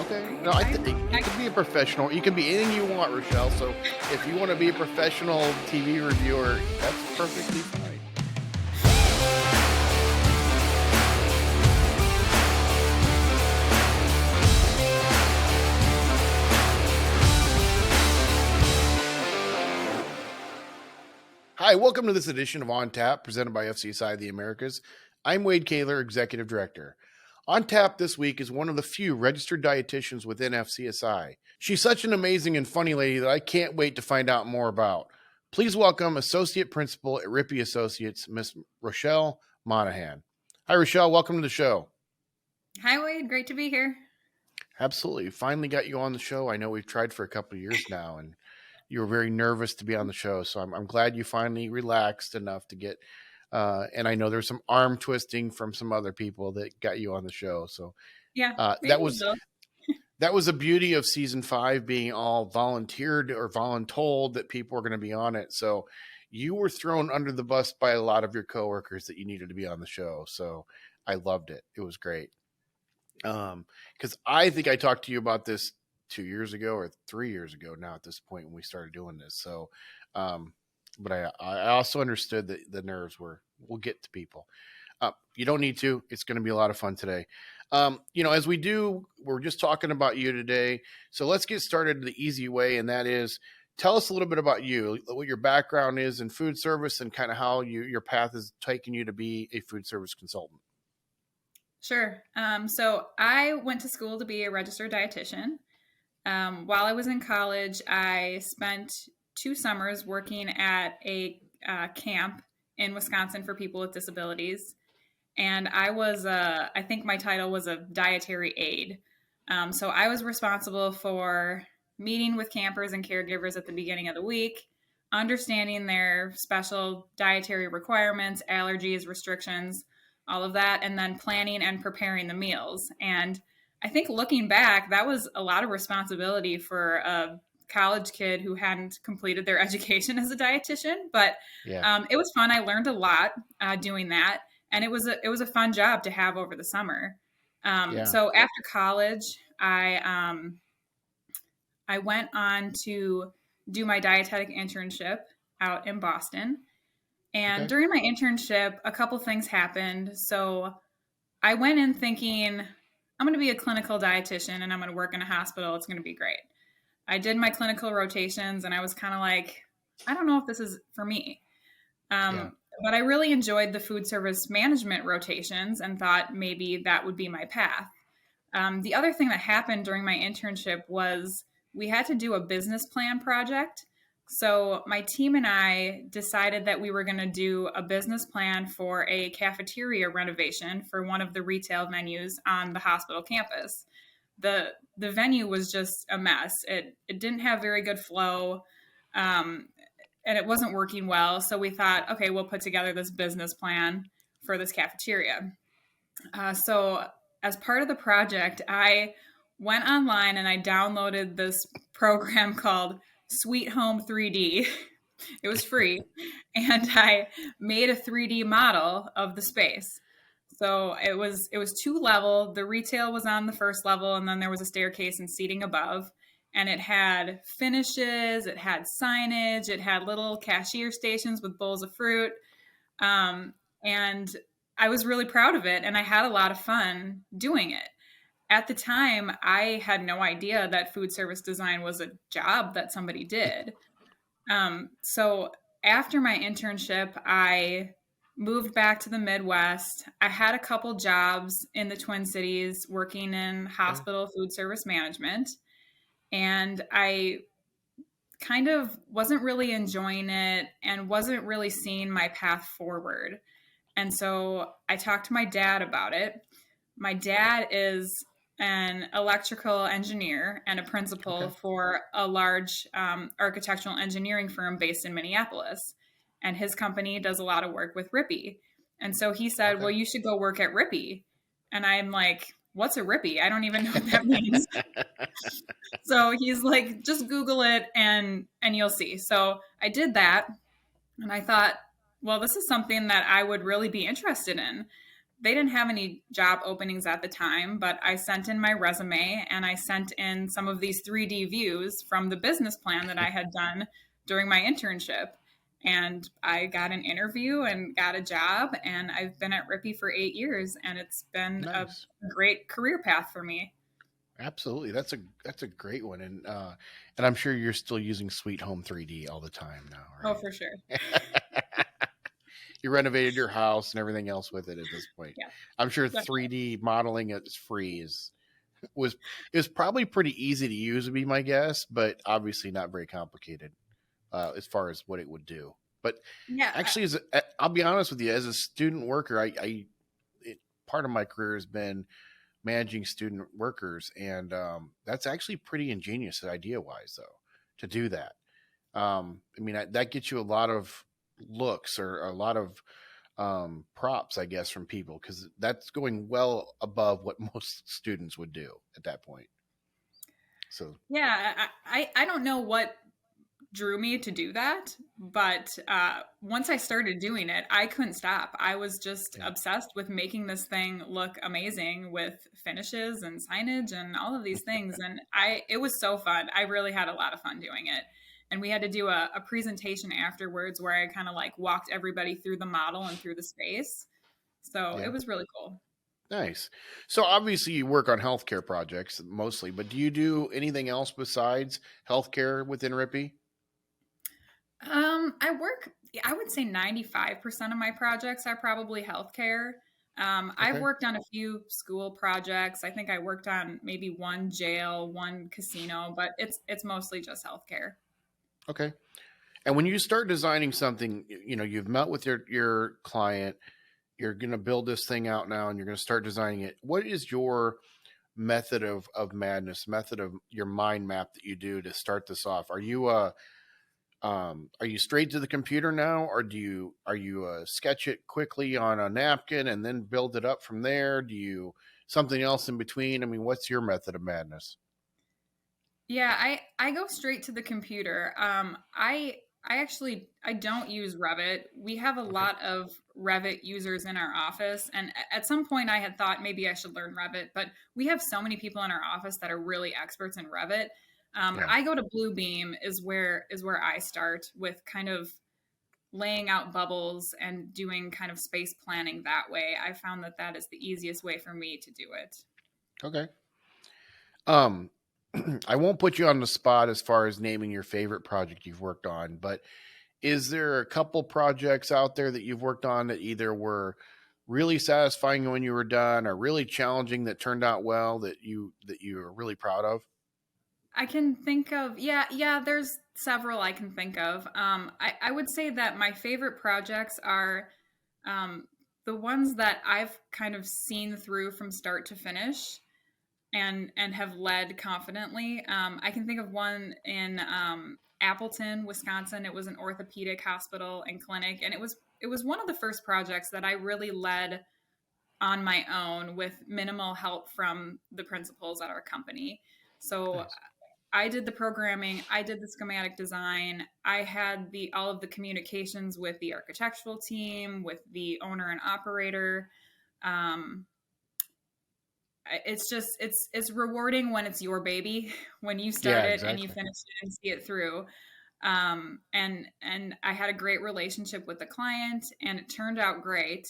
Okay. No, I think you can be a professional. You can be anything you want, Rochelle. So if you want to be a professional TV reviewer, that's perfectly fine. Hi, welcome to this edition of On Tap, presented by FCSI The Americas. I'm Wade Kaler, Executive Director. On Tap this week is one of the few registered dietitians within FCSI. She's such an amazing and funny lady that I can't wait to find out more about. Please welcome Associate Principal at Rippe Associates, Miss Rochelle Monahan. Hi, Rochelle. Welcome to the show. Hi, Wade. Great to be here. Absolutely. Finally got you on the show. I know we've tried for a couple of years now, and you were very nervous to be on the show. So I'm glad you finally relaxed enough to get, and I know there's some arm twisting from some other people that got you on the show. So yeah, that was a beauty of season 5 being all volunteered or voluntold that people were going to be on it. So you were thrown under the bus by a lot of your coworkers that you needed to be on the show. So I loved it. It was great. Because I think I talked to you about this 2 years ago or 3 years ago now at this point when we started doing this. So, but I also understood that the nerves will get to people. You don't need to. It's going to be a lot of fun today. As we do, we're just talking about you today. So let's get started the easy way. And that is, tell us a little bit about you, what your background is in food service and kind of how your path has taken you to be a food service consultant. Sure. So I went to school to be a registered dietitian. While I was in college, I spent 2 summers working at a camp in Wisconsin for people with disabilities. And I think my title was a dietary aide. So I was responsible for meeting with campers and caregivers at the beginning of the week, understanding their special dietary requirements, allergies, restrictions, all of that, and then planning and preparing the meals. And I think looking back, that was a lot of responsibility for a college kid who hadn't completed their education as a dietitian, but it was fun. I learned a lot doing that, and it was a fun job to have over the summer. So after college, I went on to do my dietetic internship out in Boston. And during my internship, a couple things happened. So I went in thinking, I'm going to be a clinical dietitian and I'm going to work in a hospital. It's going to be great. I did my clinical rotations and I was kind of like, I don't know if this is for me. But I really enjoyed the food service management rotations and thought maybe that would be my path. The other thing that happened during my internship was we had to do a business plan project. So my team and I decided that we were going to do a business plan for a cafeteria renovation for one of the retail venues on the hospital campus. The venue was just a mess. It didn't have very good flow, and it wasn't working well. So we thought, okay, we'll put together this business plan for this cafeteria. So as part of the project, I went online and I downloaded this program called Sweet Home 3D. It was free. And I made a 3D model of the space. So it was 2-level. The retail was on the first level, and then there was a staircase and seating above. And it had finishes, it had signage, it had little cashier stations with bowls of fruit. And I was really proud of it, and I had a lot of fun doing it. At the time, I had no idea that food service design was a job that somebody did. So after my internship, I moved back to the Midwest. I had a couple jobs in the Twin Cities working in hospital food service management, and I kind of wasn't really enjoying it and wasn't really seeing my path forward. And so I talked to my dad about it. My dad is an electrical engineer and a principal for a large architectural engineering firm based in Minneapolis. And his company does a lot of work with Rippe. And so he said, well, you should go work at Rippe. And I'm like, what's a Rippe? I don't even know what that means. So he's like, just Google it and you'll see. So I did that. And I thought, well, this is something that I would really be interested in. they didn't have any job openings at the time, but I sent in my resume and I sent in some of these 3D views from the business plan that I had done during my internship. And I got an interview and got a job, and I've been at Rippe for 8 years, and it's been a Nice. great career path for me. Absolutely. That's a great one. And I'm sure you're still using Sweet Home 3D all the time now, Oh, for sure. right? You renovated your house and everything else with it at this point. Yeah. I'm sure Definitely. 3D modeling is free was is probably pretty easy to use would be my guess, but obviously not very complicated as far as what it would do. But Yeah. actually, I'll be honest with you, as a student worker, part of my career has been managing student workers, and that's actually pretty ingenious idea wise, though, to do that. I mean, that gets you a lot of looks or a lot of props, I guess, from people because that's going well above what most students would do at that point. So, Yeah. I don't know what drew me to do that, but once I started doing it, I couldn't stop. I was just yeah, obsessed with making this thing look amazing with finishes and signage and all of these things. And it was so fun. I really had a lot of fun doing it. And we had to do a presentation afterwards where I kind of like walked everybody through the model and through the space. So it yeah, was really cool. nice. So obviously, you work on healthcare projects mostly, but do you do anything else besides healthcare within Rippy? I work, I would say 95% of my projects are probably healthcare. I've Okay, worked on a few school projects. I think I worked on maybe one jail, one casino, but it's mostly just healthcare. okay. And when you start designing something, you've met with your client, you're going to build this thing out now, and you're going to start designing it. What is your method of madness, method of your mind map that you do to start this off? Are you straight to the computer now, or are you sketch it quickly on a napkin and then build it up from there? Do you something else in between? I mean, what's your method of madness? Yeah, I go straight to the computer. I actually I don't use Revit. We have a Okay, lot of Revit users in our office, and at some point I had thought maybe I should learn Revit, but we have so many people in our office that are really experts in Revit. yeah, I go to Bluebeam is where I start with kind of laying out bubbles and doing kind of space planning that way. I found that that is the easiest way for me to do it. okay. Um, I won't put you on the spot as far as naming your favorite project you've worked on, but is there a couple projects out there that you've worked on that either were really satisfying when you were done or really challenging that turned out well that you are really proud of? I can think of, yeah, there's several I can think of. I would say that my favorite projects are the ones that I've kind of seen through from start to finish and have led confidently. I can think of one in Appleton, Wisconsin. It was an orthopedic hospital and clinic, and it was one of the first projects that I really led on my own with minimal help from the principals at our company. So Nice. I did the programming, I did the schematic design, I had the all of the communications with the architectural team, with the owner and operator. Um, it's just it's rewarding when it's your baby, when you start Yeah, it and you exactly. finish it and see it through. And I had a great relationship with the client, and it turned out great.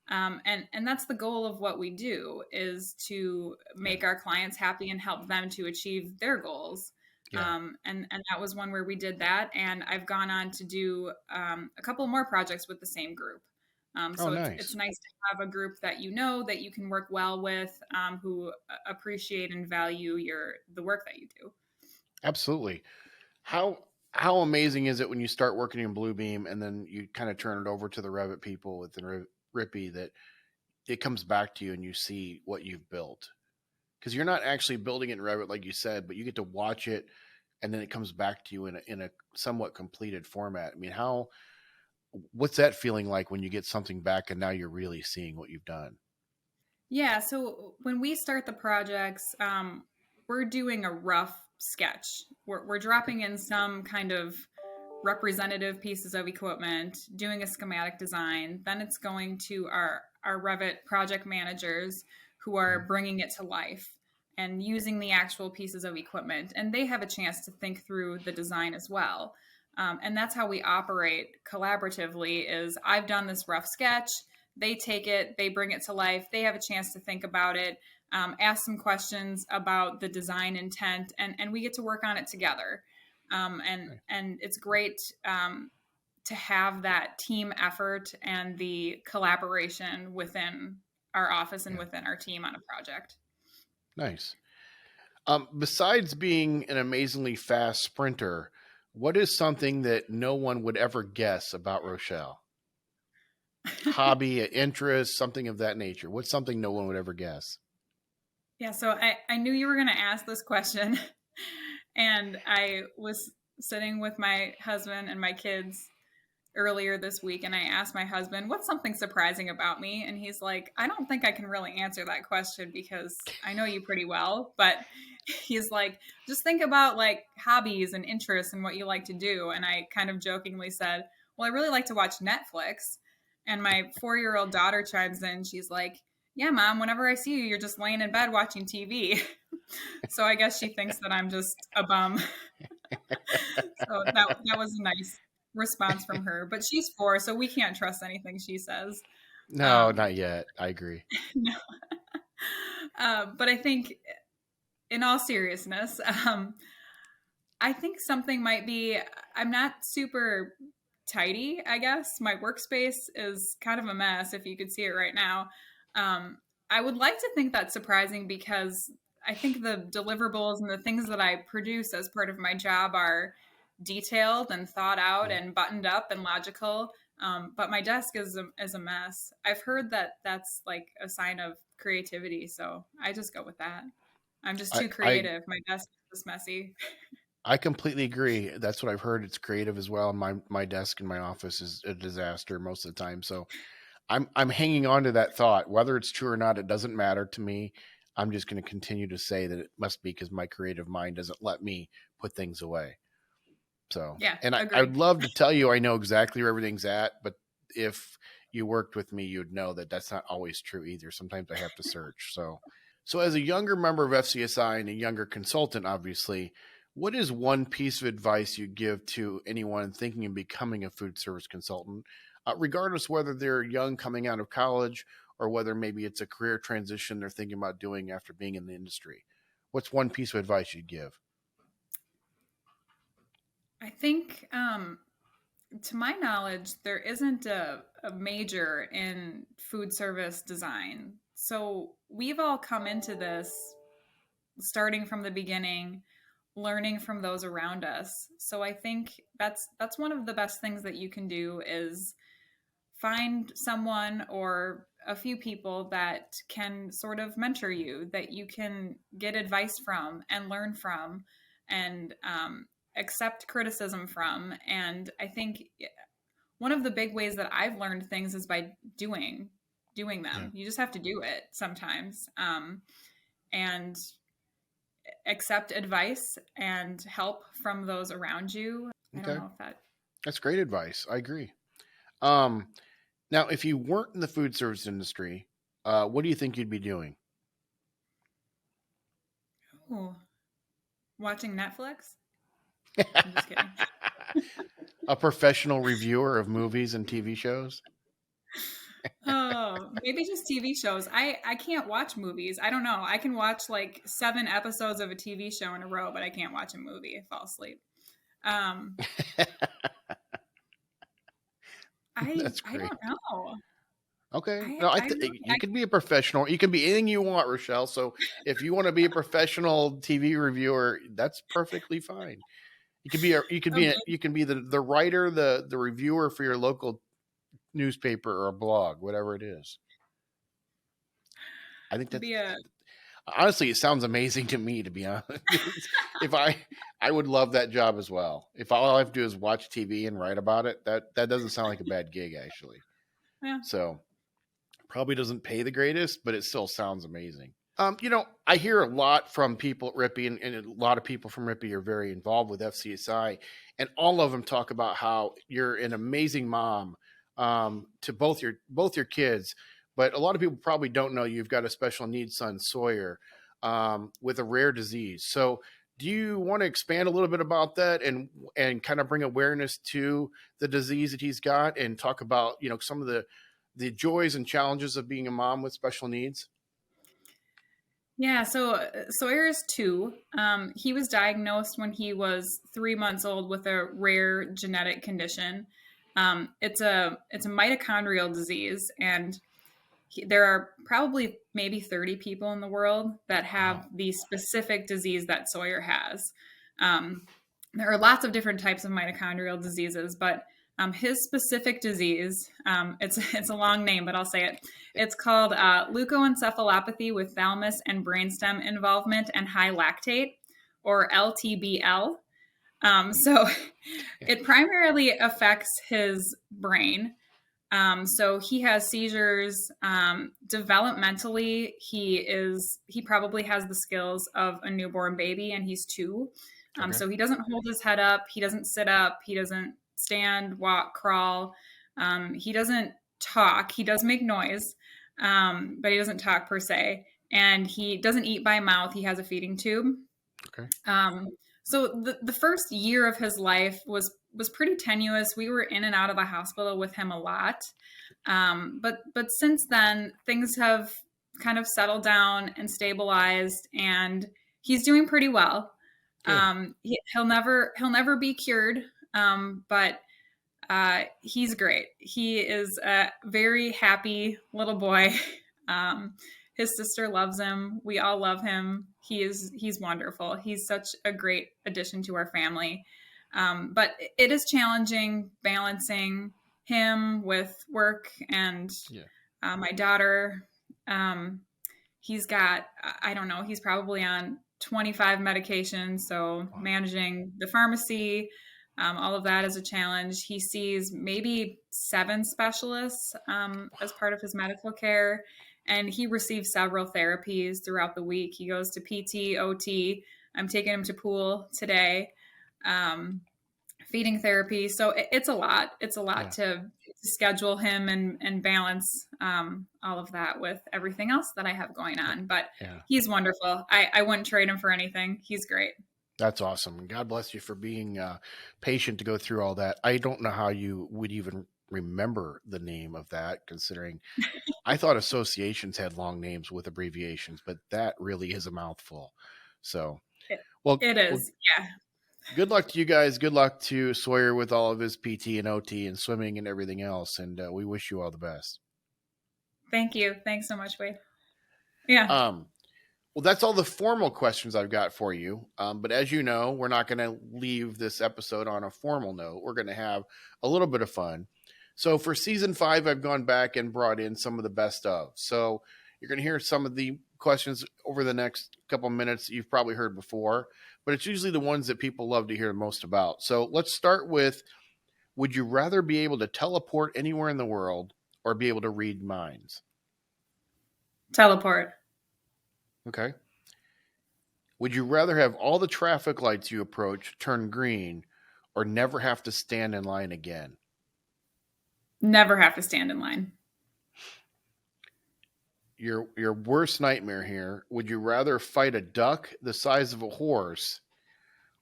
And that's the goal of what we do is to Yeah. make our clients happy and help them to achieve their goals. Yeah. And that was one where we did that. And I've gone on to do a couple more projects with the same group. Oh, So it's nice. nice to have a group that you know that you can work well with, who appreciate and value the work that you do. Absolutely. How amazing is it when you start working in Bluebeam and then you kind of turn it over to the Revit people within Rippy that it comes back to you and you see what you've built? Because you're not actually building it in Revit like you said, but you get to watch it and then it comes back to you in a somewhat completed format. I mean, how what's that feeling like when you get something back and now you're really seeing what you've done? Yeah, so when we start the projects, we're doing a rough sketch. We're Okay. dropping in some kind of representative pieces of equipment, doing a schematic design. Then it's going to our Revit project managers who are bringing it to life and using the actual pieces of equipment, and they have a chance to think through the design as well. And that's how we operate collaboratively. Is I've done this rough sketch, they take it, they bring it to life, they have a chance to think about it, ask some questions about the design intent, and we get to work on it together. And it's great to have that team effort and the collaboration within our office and within our team on a project. Nice. Besides being an amazingly fast sprinter, what is something that no one would ever guess about Rochelle? Hobby, interest, something of that nature. What's something no one would ever guess? Yeah, so I knew you were going to ask this question. And I was sitting with my husband and my kids earlier this week, and I asked my husband, what's something surprising about me? And he's like, I don't think I can really answer that question because I know you pretty well. But he's like, just think about like hobbies and interests and what you like to do. And I kind of jokingly said, well, I really like to watch Netflix. And my 4-year-old daughter chimes in. She's like, yeah, Mom, whenever I see you, you're just laying in bed watching TV. So I guess she thinks that I'm just a bum. So that was a nice response from her. But she's 4, so we can't trust anything she says. No, not yet. I agree. No. But I think, in all seriousness, I think something might be, I'm not super tidy, I guess. My workspace is kind of a mess, if you could see it right now. I would like to think that's surprising because I think the deliverables and the things that I produce as part of my job are detailed and thought out and buttoned up and logical. But my desk is a mess. I've heard that that's like a sign of creativity, so I just go with that. I'm just too creative. My desk is messy. I completely agree. That's what I've heard. It's creative as well. My desk in my office is a disaster most of the time. So I'm hanging on to that thought. Whether it's true or not, it doesn't matter to me. I'm just going to continue to say that it must be because my creative mind doesn't let me put things away. So, yeah, and I would love to tell you I know exactly where everything's at, but if you worked with me, you'd know that that's not always true either. Sometimes I have to search. So as a younger member of FCSI and a younger consultant, obviously, what is one piece of advice you give to anyone thinking of becoming a food service consultant, regardless whether they're young coming out of college or whether maybe it's a career transition they're thinking about doing after being in the industry? What's one piece of advice you'd give? I think, to my knowledge, there isn't a major in food service design. So we've all come into this starting from the beginning, learning from those around us. So I think that's one of the best things that you can do is find someone or a few people that can sort of mentor you, that you can get advice from and learn from and accept criticism from. And I think one of the big ways that I've learned things is by doing them. Yeah. You just have to do it sometimes, and accept advice and help from those around you. I don't know if that's great advice. I agree. Now, if you weren't in the food service industry, what do you think you'd be doing? Ooh, watching Netflix? I'm just kidding. A professional reviewer of movies and TV shows? Oh, maybe just TV shows. I can't watch movies. I don't know. I can watch like 7 episodes of a TV show in a row, but I can't watch a movie. I fall asleep. That's great. I don't know. Okay. You can be a professional. You can be anything you want, Rochelle. So if you want to be a professional TV reviewer, that's perfectly fine. You can be the writer, the reviewer for your local newspaper or a blog, whatever it is. I think honestly, it sounds amazing to me, to be honest. If I would love that job as well. If all I have to do is watch TV and write about it, that doesn't sound like a bad gig, actually. Yeah. So probably doesn't pay the greatest, but it still sounds amazing. I hear a lot from people at Rippe, and a lot of people from Rippe are very involved with FCSI, and all of them talk about how you're an amazing mom to both your kids, but a lot of people probably don't know you've got a special needs son, Sawyer, with a rare disease. So do you want to expand a little bit about that and kind of bring awareness to the disease that he's got and talk about, some of the joys and challenges of being a mom with special needs? Yeah, so Sawyer is 2. He was diagnosed when he was 3 months old with a rare genetic condition. It's a mitochondrial disease, and there are probably maybe 30 people in the world that have Wow. the specific disease that Sawyer has. Um, there are lots of different types of mitochondrial diseases, but his specific disease, it's a long name, but I'll say it. It's called leukoencephalopathy with thalamus and brainstem involvement and high lactate, or LTBL. So it primarily affects his brain. So he has seizures. Developmentally, he probably has the skills of a newborn baby, and he's 2. Okay. So he doesn't hold his head up. He doesn't sit up. He doesn't stand, walk, crawl. He doesn't talk. He does make noise, but he doesn't talk per se. And he doesn't eat by mouth. He has a feeding tube. Okay. So the first year of his life was pretty tenuous. We were in and out of the hospital with him a lot. But since then, things have kind of settled down and stabilized, and he's doing pretty well. He'll never be cured, but he's great. He is a very happy little boy. His sister loves him. We all love him. He's wonderful. He's such a great addition to our family. But it is challenging balancing him with work and my daughter. He's got, I don't know, he's probably on 25 medications. So managing the pharmacy, all of that is a challenge. He sees maybe 7 specialists as part of his medical care, and he receives several therapies throughout the week. He goes to PT, OT. I'm taking him to pool today, feeding therapy. So it's a lot. It's a lot to schedule him and balance all of that with everything else that I have going on. But he's wonderful. I wouldn't trade him for anything. He's great. That's awesome. God bless you for being patient to go through all that. I don't know how you would even remember the name of that, considering I thought associations had long names with abbreviations, but that really is a mouthful. So, it is. Yeah. Good luck to you guys. Good luck to Sawyer with all of his PT and OT and swimming and everything else. And we wish you all the best. Thank you. Thanks so much, Wade. Yeah. Well, that's all the formal questions I've got for you. But as you know, we're not going to leave this episode on a formal note. We're going to have a little bit of fun. So for season 5, I've gone back and brought in some of the best of. So you're going to hear some of the questions over the next couple minutes that you've probably heard before, but it's usually the ones that people love to hear most about. So let's start with, would you rather be able to teleport anywhere in the world or be able to read minds? Teleport. Okay. Would you rather have all the traffic lights you approach turn green or never have to stand in line again? Never have to stand in line. Your worst nightmare here. Would you rather fight a duck the size of a horse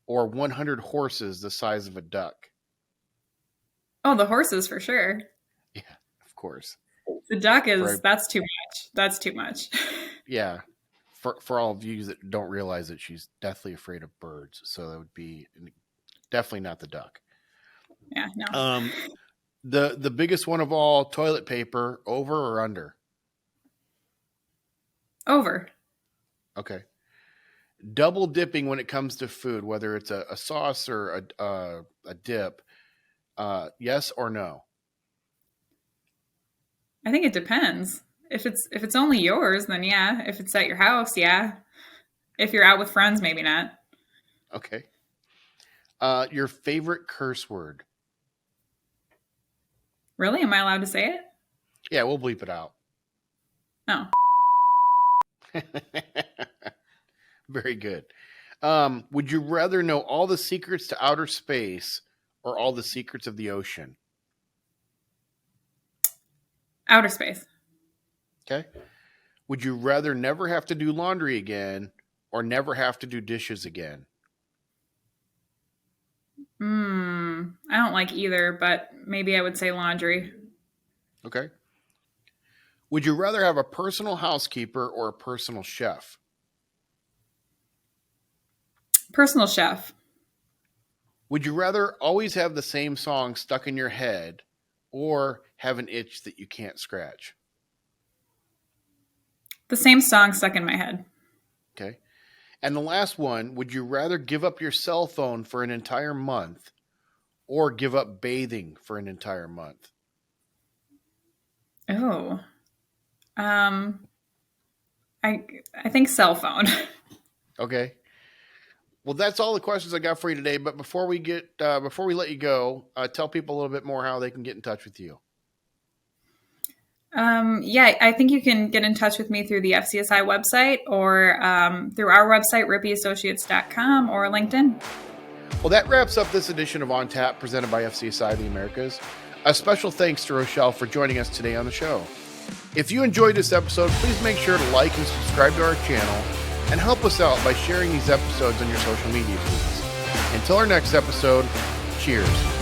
or 100 horses the size of a duck? Oh, the horses for sure. Yeah, of course. The duck that's too much. That's too much. Yeah. For all of you that don't realize it, she's deathly afraid of birds. So that would be definitely not the duck. Yeah, no. The biggest one of all, toilet paper, over or under? Over. Okay. Double dipping when it comes to food, whether it's a sauce or a dip, yes or no? I think it depends. If it's only yours, then yeah. If it's at your house, yeah. If you're out with friends, maybe not. Okay. Your favorite curse word? Really? Am I allowed to say it? Yeah, we'll bleep it out. Oh. Very good. Would you rather know all the secrets to outer space or all the secrets of the ocean? Outer space. Okay. Would you rather never have to do laundry again or never have to do dishes again? I don't like either, but maybe I would say laundry. Okay. Would you rather have a personal housekeeper or a personal chef? Personal chef. Would you rather always have the same song stuck in your head or have an itch that you can't scratch? The same song stuck in my head. Okay. And the last one, would you rather give up your cell phone for an entire month or give up bathing for an entire month? Oh. I think cell phone. Okay. Well, that's all the questions I got for you today. But before we let you go, tell people a little bit more how they can get in touch with you. Yeah, I think you can get in touch with me through the FCSI website or through our website, rippeassociates.com, or LinkedIn. Well, that wraps up this edition of On Tap presented by FCSI The Americas. A special thanks to Rochelle for joining us today on the show. If you enjoyed this episode, please make sure to like and subscribe to our channel and help us out by sharing these episodes on your social media feeds. Until our next episode, cheers.